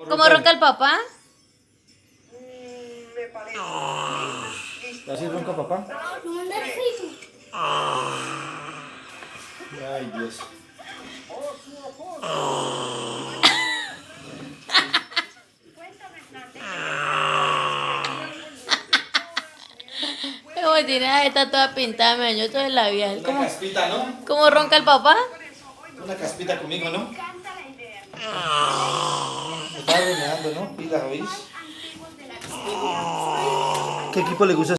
¿Cómo ronca el papá? Me parece. ¿Así ronca papá? Lo mandaré a Facebook. Ay, Dios. Como tiene está toda pintada, me dañó todo el labial. Una ¿Cómo, caspita, ¿no? cómo ronca el papá? Una caspita conmigo, ¿no? Me estaba renegando, ¿no? Pila, ¿oís? ¿Qué equipo le gusta?